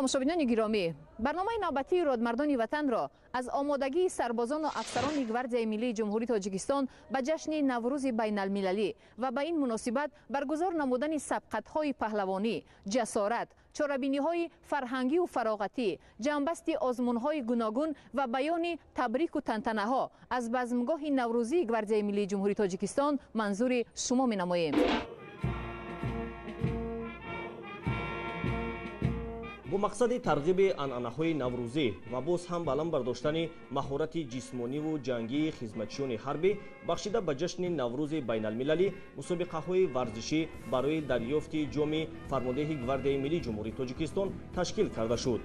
تماشابینان گرامی، برنامه نوبتی رادمردان وطن را از آمادگی سربازان و افسران گواردیای ملی جمهوری تاجیکستان به جشن نوروز بین المللی و به این مناسبت برگزار نمودن سبقت‌های پهلوانی، جسارت، چاره‌بینی‌های فرهنگی و فراغتی، جنبست آزمون‌های گوناگون و بیان تبریک و تنتنه‌ها از بزمگاه نوروزی گواردیای ملی جمهوری تاجیکستان منظور شما می‌نماییم. با مقصد ترغیب عنعنه‌های نوروزی و باز هم بالا برداشتن مهارت جسمانی و جنگی خدمتچیان حربی بخشیده به جشن نوروز بین المللی، مسابقه‌های ورزشی برای دریافت جام فرمانده گواردیای ملی جمهوری تاجیکستان تشکیل کرده شد.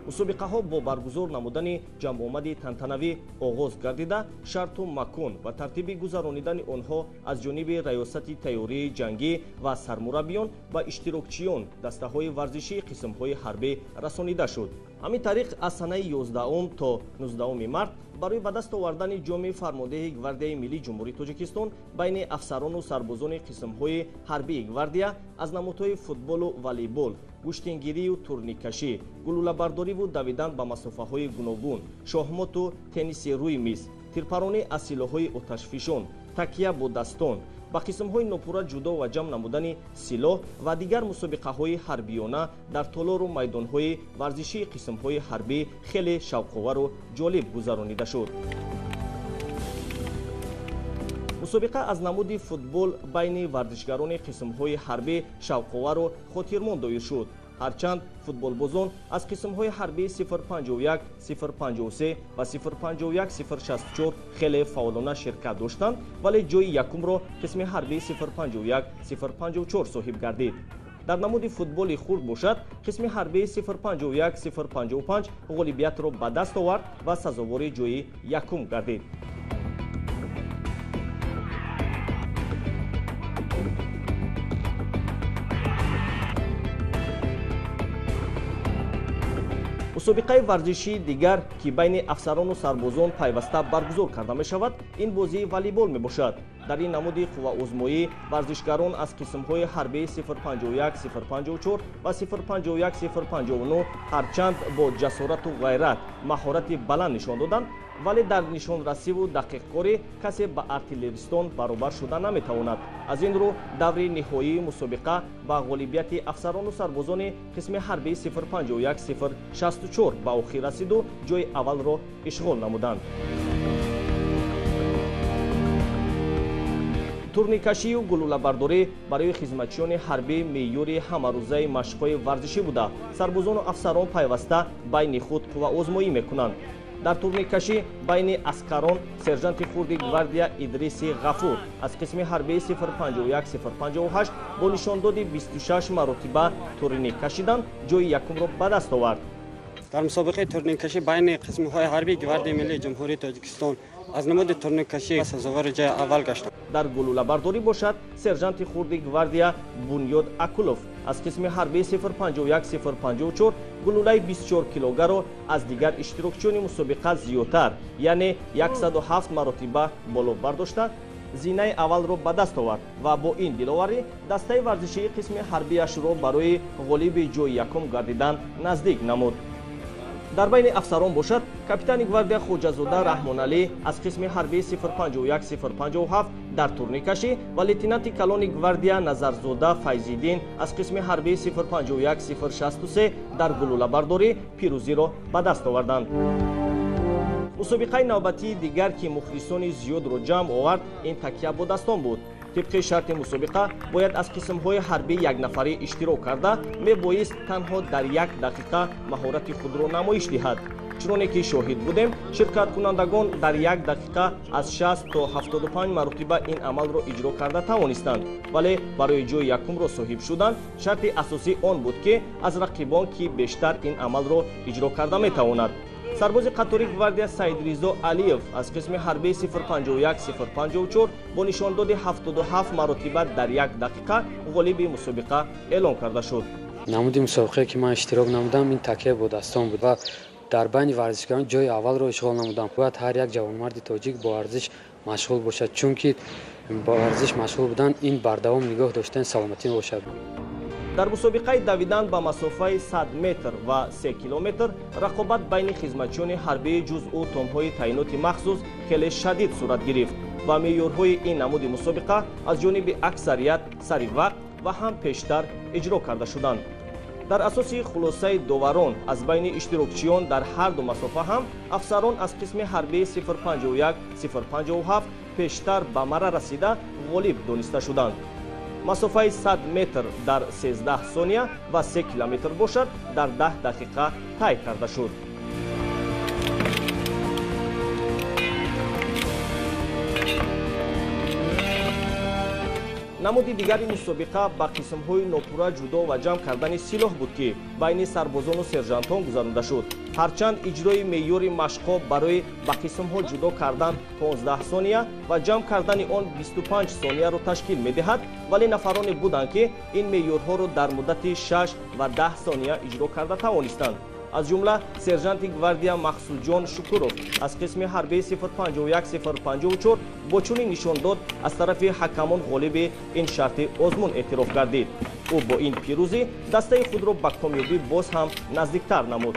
مسابقه‌ها با برگزار نمودن جمع آمد تنتنوی آغاز گردیده، شرط و مکان و ترتیب گذرانیدن آنها از جانب ریاست تیاری جنگی و سرمربیان و اشتراکچیان دسته‌های ورزشی قسم‌های حربی رسانیده شد. همین طریق از سنه 11 تا 19 مارس برای به دست آوردن جام فرمانده گواردیای ملی جمهوری تاجیکستان بین افسران و سربازان قسم‌های حربی گواردیا از نمودهای فوتبال و والیبال، گوشتنگیری و تورنیکشی، گلوله‌برداری و دویدن به مسافه‌های گوناگون، شاهمات و تنیس روی میز، تیرپرانی از سلاح‌های آتشفشان، تکیه با دستان، با قسم‌های ناپوره جدا و جمع نمودن سلاح و دیگر مسابقه‌های حربیانه در تالار و میدان‌های ورزشی قسم‌های حربی خیلی شوق‌آور و جالب گذرانیده شد. مسابقه از نمود فوتبال بین ورزشگران قسم‌های حربی شوق‌آور و خاطرماند دایر شد. هرچند فوتبالبازان از قسم‌های حربی 051 053 و 051 064 خیلی فعالانه شرکت داشتند، ولی جای یکم را قسم حربی 051 054 صاحب گردید. در نمود فوتبال خرد باشد، قسم حربی 051 055 غالبیت را به دست آورد و سزاوار جای یکم گردید. مسابقه ورزشی دیگر که بین افسران و سربازان پیوسته برگزار کرده می شود، این بازی والیبال می باشد. در این نمود قوا آزمایی ورزشگران از قسم‌های حربی 051 054 و 051 059 هرچند با جسارت و غیرت مهارت بلند نشان دادند، ولی در نشان رسی و دقیق کاری کسی به ارتلریستان برابر شده نمیتواند. از این رو دور نهایی مسابقه با غالبیت افسران و سربازان قسم حربی 051 064 به آخر رسید و جای اول را اشغال نمودند. تورنیکشی و گلوله‌برداری برای خدمتچیان حربی معیار همه‌روزه مشق‌های ورزشی بوده. سربازان و افسران پیوسته بین خود قوا آزمایی میکنند. در تورنیکشی بین اسکران سرژانت خرد گواردیا ادریس غفور از قسم حربی 051 058 با نشانداد 26 مرتبه تورنیک کشیدن جای یکم را به دست آورد. در مسابقه تورنیکشی بین قسم‌های حربی گواردیای ملی جمهوری تاجیکستان از نمود تورنیکشی سزاوار جای اول گشتند. در گلوله‌برداری باشد، سرژانت خرد گواردیا بنیاد اکولوف از قسم حربی 051 054 گلوله 24 کیلوگرم را از دیگر اشتراکچیان مسابقه زیادتر یعنی 107 مرتبه بالا برداشته زینه اول را به دست آورد و با این دلاوری دسته ورزشی قسم حربیش را برای غالب جای یکم گردیدن نزدیک نمود. در بین افسران باشد، کاپیتان گواردیا خوجازاده رحمانعلی از قسم حربی 051 057 در تورنیکشی و لیتنانت کلان گواردیا نظرزاده فیض‌الدین از قسم حربی 051 063 در گلوله‌برداری پیروزی را به دست آوردند. مسابقه نوبتی دیگر که مخلصان زیاد را جمع آورد این تکیه با دستان بود. طبق شرط مسابقه باید از قسم‌های حربی یک نفری اشتراک کرده میبایست تنها در 1 دقیقه مهارت خود را نمایش دهد. چنانکه که شاهد بودیم شرکت کنندگان در 1 دقیقه از 60 تا 75 مرتبه این عمل را اجرا کرده توانستند، ولی برای جای یکم را صاحب شدن شرط اساسی آن بود که از رقیبان که بیشتر این عمل را اجرا کرده میتواند. سرباز قطاری گواردیا سید رضا علیف از قسم حربی 051 054 با نشانداد 77 مرتبه در 1 دقیقه غالب مسابقه اعلام کرده شد. نمود مسابقه که من اشتراک نمودم این تکیه با دستان بود و در بین ورزشکاران جای اول را اشغال نمودم. باید هر یک جوانمرد تاجیک با ورزش مشغول باشد، چون که با ورزش مشغول بودن این بردوام نگاه داشتن سلامتی باشد. дар мусобиқаи давидан ба масофаи 100 метр ва 3 километр рақобат байни хизматчиёни ҳарбии ҷузъу томҳои таъиноти махсус хеле шадид сурат гирифт ва меъёрҳои ин намуди мусобиқа аз ҷониби аксарият сари вақт ва ҳам пештар иҷро карда шуданд. дар асоси хулосаи доварон аз байни иштирокчиён дар ҳарду масофа ҳам афсарон аз қисми ҳарбии 051-057 пештар ба марра расида ғолиб дониста шуданд. масофаи 100 метр дар 13 сония ва 3 километр бошад дар 10 дақиқа тай карда шуд. намуди дигари мусобиқа ба қисмҳои нопурра ҷудо ва ҷамъ кардани силоҳ буд ки байни сарбозону сержантон гузаронда шуд. ҳарчанд иҷрои меъёри машқҳо барои ба қисмҳо ҷудо кардан 15 сония ва ҷамъ кардани он 25 сонияро ташкил медиҳад, вале нафароне буданд ки ин меъёрҳоро дар муддати 6 ва 10 сония иҷро карда тавонистанд. аз ҷумла сержанти гвардия махсудҷон шукуров аз қисми ҳарбии 051-054 бо чунин нишон дод аз тарафи ҳакамон ғолиби ин шарти озмун эътироф гардид. ӯ бо ин пирӯзӣ дастаи худро ба комёбӣ боз ҳам наздиктар намуд.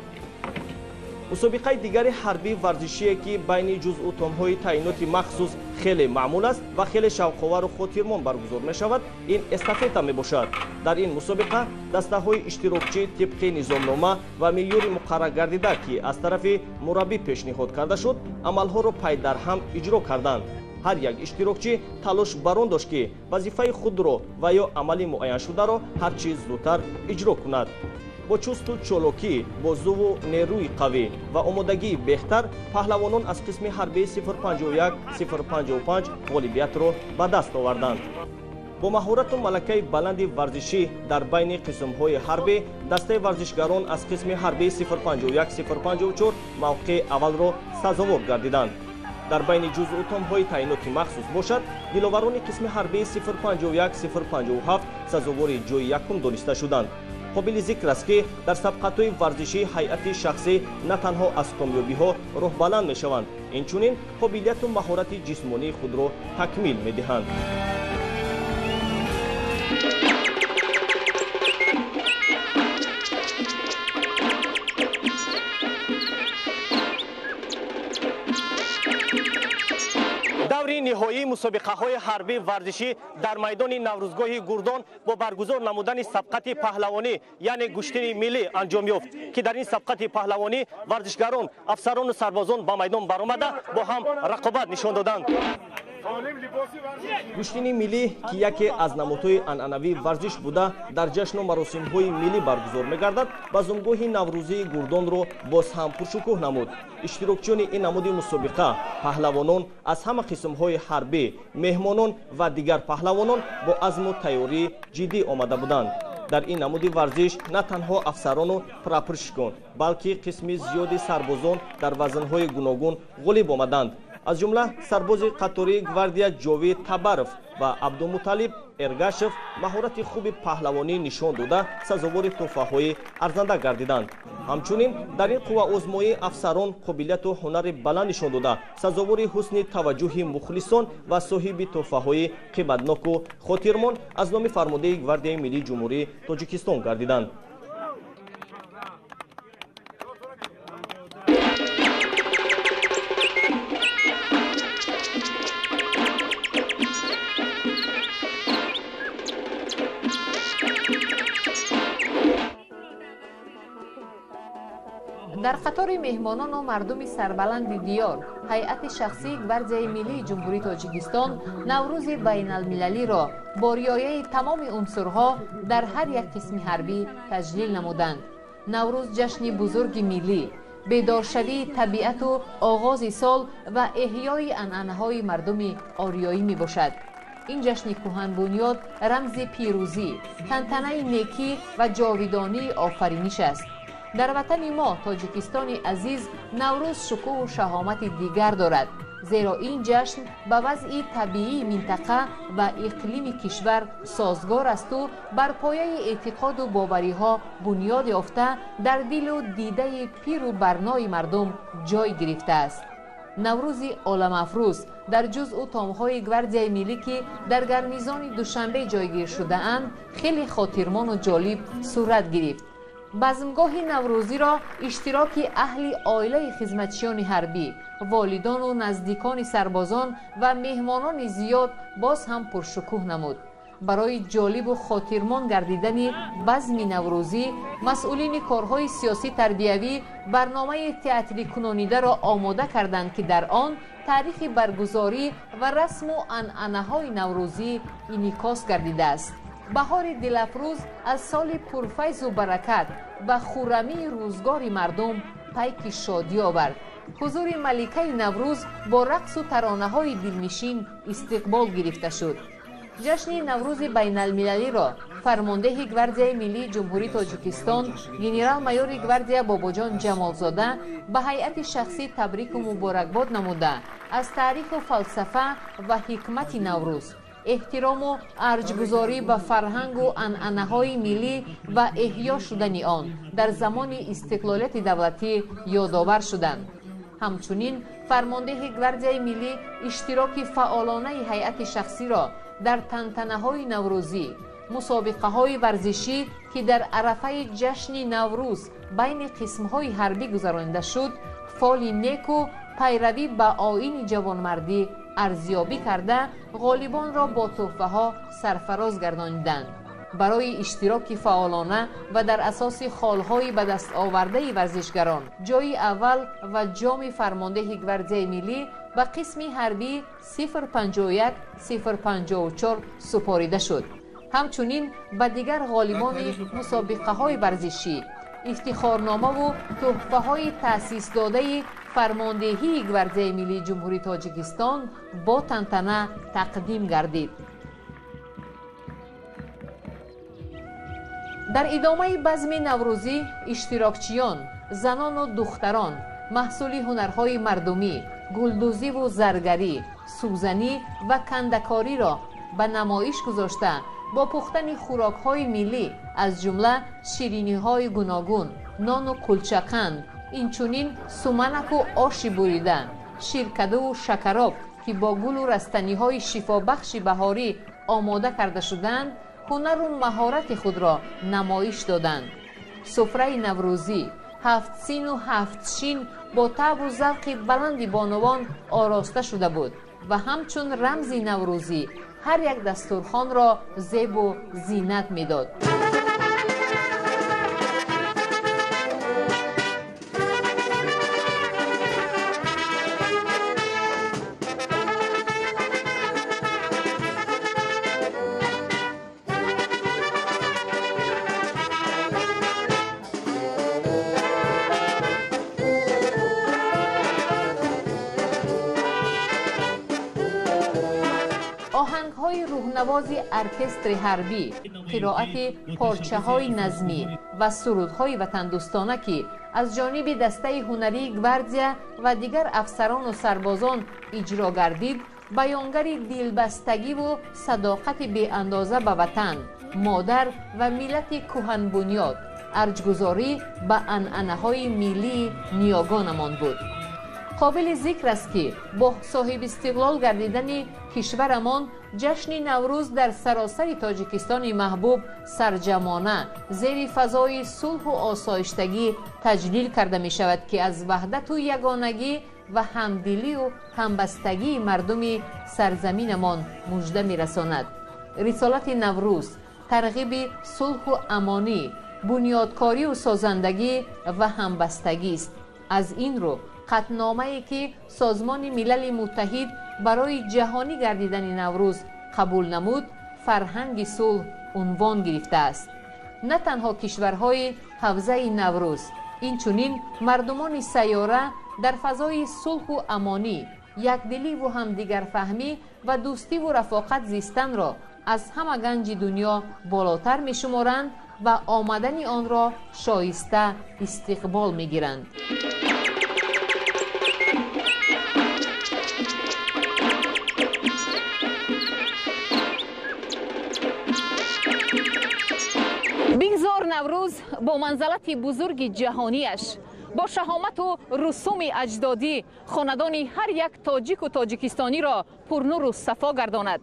мусобиқаи дигари ҳарбии варзишие ки байни ҷузъу томҳои таъиноти махсус хеле маъмул аст ва хеле шавқовару хотирмон баргузор мешавад, ин эстафета мебошад. дар ин мусобиқа дастаҳои иштирокчӣ тибқи низомнома ва меъёри муқаррар гардида ки аз тарафи мураббӣ пешниҳод карда шуд, амалҳоро пайдарҳам иҷро карданд. ҳар як иштирокчӣ талош барон дошт ки вазифаи худро ва ё амали муайяншударо ҳарчи зудтар иҷро кунад. бо чусту чолокӣ, бозуву нерӯи қавӣ ва омодагии беҳтар паҳлавонон аз қисми ҳарбии 051-055 ғолибиятро ба даст оварданд. бо маҳорату малакаи баланди варзишӣ дар байни қисмҳои ҳарбӣ дастаи варзишгарон аз қисми ҳарбии 051-054 мавқеи аввалро сазовор гардиданд. дар байни ҷузъу томҳои таъиноти махсус бошад, диловарони қисми ҳарбии 051-057 сазовори ҷойи якум дониста шуданд. қобили зикр аст ки дар сабқатҳои варзишии ҳайати шахсӣ на танҳо аз комёбиҳо роҳбаланд мешаванд, инчунин қобилияту маҳорати ҷисмонии худро такмил медиҳанд. даври ниҳоии мусобиқаҳои ҳарбии варзишӣ дар майдони наврӯзгоҳи гурдон бо баргузор намудани сабқати паҳлавонӣ, яъне гӯштини миллӣ анҷом ёфт, ки дар ин сабқати паҳлавонӣ варзишгарон, афсарону сарбозон ба майдон баромада бо ҳам рақобат нишон доданд. гӯштини миллӣ ки яке аз намудҳои анъанавии варзиш буда дар ҷашну маросимҳои миллӣ баргузор мегардад, ба зумгоҳи наврӯзии гурдонро боз ҳам пуршукӯҳ намуд. иштирокчиёни ин намуди мусобиқа, паҳлавонон аз ҳама қисмҳои ҳарбӣ, меҳмонон ва дигар паҳлавонон бо азму тайёрӣ ҷиддӣ омада буданд. дар ин намуди варзиш на танҳо афсарону прапорщикон, балки қисми зиёди сарбозон дар вазнҳои гуногун ғолиб омаданд. аз ҷумла сарбози қатории гвардия ҷовид табаров ва абдумуталиб эргашев маҳорати хуби паҳлавонӣ нишон дода сазовори тӯҳфаҳои арзанда гардиданд. ҳамчунин дар ин қувваозмоӣ афсарон қобилияту ҳунари баланд нишон дода сазовори ҳусни таваҷҷӯҳи мухлисон ва соҳиби тӯҳфаҳои қиматноку хотирмон аз номи фармондаи гвардияи миллии ҷумҳурии тоҷикистон гардиданд. дар қатори меҳмонону мардуми сарбаланди диёр, ҳайати шахсии гвардияи миллии ҷумҳурии тоҷикистон наврӯзи байналмилалиро бо риояи тамоми унсурҳо дар ҳар як қисми ҳарбӣ таҷлил намуданд. наврӯз ҷашни бузурги миллӣ, бедоршавии табиату оғози сол ва эҳёи анъанаҳои мардуми ориёӣ мебошад. ин ҷашни кӯҳанбунёд рамзи пирӯзӣ, тантанаи некӣ ва ҷовидонии офариниш аст. дар ватани мо тоҷикистони азиз наврӯз шукӯҳу шаҳомати дигар дорад, зеро ин ҷашн ба вазъи табиии минтақа ва иқлими кишвар созгор асту бар пояи эътиқоду бовариҳо бунёд ёфта дар дилу дидаи пиру барнои мардум ҷой гирифтааст. نوروز عالم افروز در جزء تامهای گواردیای ملی که در گرمیزان دوشنبه جایگیر شده اند خیلی خاطرمان و جالب صورت گرفت. بزمگاه نوروزی را اشتراک اهل عائله خدمتچیان حربی، والدان و نزدیکان سربازان و مهمانان زیاد باز هم پرشکوه نمود. برای جالب و خاطرمان گردیدن بزم نوروزی مسئولین کارهای سیاسی تربیوی برنامه تئاتری کنانیده را آماده کردند که در آن تاریخ برگزاری و رسم و عنعنه‌های نوروزی انعکاس گردیده است. بهار دلافروز از سال پرفیض و برکت و خرمی روزگار مردم پیک شادی آورد. حضور ملکه نوروز با رقص و ترانه‌های دلنشین استقبال گرفته شد. جشن نوروز بین المللی را فرمانده گواردیای ملی جمهوری تاجیکستان گنرال مایور گواردیا باباجان جمالزاده به هیئت شخصی تبریک و مبارکباد نموده از تاریخ و فلسفه و حکمت نوروز، احترام و ارجگذاری به فرهنگ و عنعنه‌های ملی و احیا شدن آن در زمان استقلالیت دولتی یادآور شدند. همچنین فرمانده گواردیای ملی اشتراک فعالانه هیئت شخصی را در تنتنه‌های نوروزی، مسابقه‌های ورزشی که در عرفه جشن نوروز بین قسم‌های حربی گذرانده شد، فال نیک و پیروی به آیین جوانمردی ارزیابی کرده غالبان را با تحفه‌ها سرفراز گردانیدند. برای اشتراک فعالانه و در اساس خالهای به دست آورده ورزشگران جای اول و جام فرمانده گواردیای ملی به قسم حربی 051 054 سپاریده شد. همچنین به دیگر غالبان مسابقه های ورزشی افتخارنامه و تحفه های تأسیس داده فرماندهی گواردیای ملی جمهوری تاجیکستان با تنتنه تقدیم گردید. در ادامه بزم نوروزی اشتراکچیان، زنان و دختران محصول هنرهای مردمی، گلدوزی و زرگری، سوزنی و کندکاری را به نمایش گذاشته با پختن خوراک‌های ملی از جمله شیرینی‌های گوناگون، نان و کلچقند، اینچنین سومنک و آش بریده، شیرکده و شکراب که با گل و رستنی‌های شفابخش بهاری آماده کرده شدند، هنر و مهارت خود را نمایش دادند. سفره نوروزی 7 سین و 7 شین با طعم و ذوق بلند بانوان آراسته شده بود و همچون رمز نوروزی هر یک دسترخوان را زیب و زینت میداد. آهنگ‌های روح‌نواز ارکستر حربی، قرائت پارچه‌های نظمی و سرودهای وطن‌دوستانه که از جانب دسته هنری گواردیا و دیگر افسران و سربازان اجرا گردید، بیانگر دلبستگی و صداقت بی اندازه به وطن، مادر و ملت کهن بنیاد، ارجگذاری به عنعنه‌های ملی نیاگانمان بود. قابل ذکر است که با صاحب استقلال گردیدن کشورمان جشن نوروز در سراسر تاجیکستان محبوب سرجمانه زیر فضای صلح و آسایشتگی تجلیل کرده می شود که از وحدت و یگانگی و همدلی و همبستگی مردم سرزمینمان مژده می رساند. رسالت نوروز ترغیب صلح و امانی، بنیادکاری و سازندگی و همبستگی است. از این رو قطعنامه‌ای که سازمان ملل متحد برای جهانی گردیدن نوروز قبول نمود، فرهنگ صلح عنوان گرفته است. نه تنها کشورهای حوزه نوروز، اینچنین مردمان سیاره در فضای صلح و امانی، یکدلی و همدیگر فهمی و دوستی و رفاقت زیستن را از همه گنج دنیا بالاتر می شمارند و آمدن آن را شایسته استقبال می گیرند. بگذار نوروز با منزلت بزرگ جهانیش با شهامت و رسوم اجدادی خاندان هر یک تاجیک و تاجیکستانی را پرنور و صفا گرداند.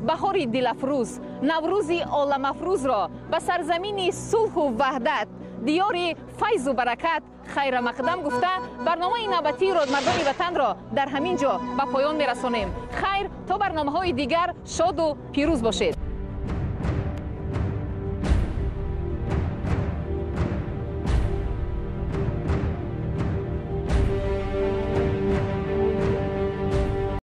بهار دلافروز، نوروز عالم افروز را به سرزمین صلح و وحدت، دیار فیض و برکت خیر مقدم گفته برنامه نوبتی رادمردان وطن را در همین جا به پایان میرسانیم. خیر تا برنامه‌های دیگر شاد و پیروز باشید.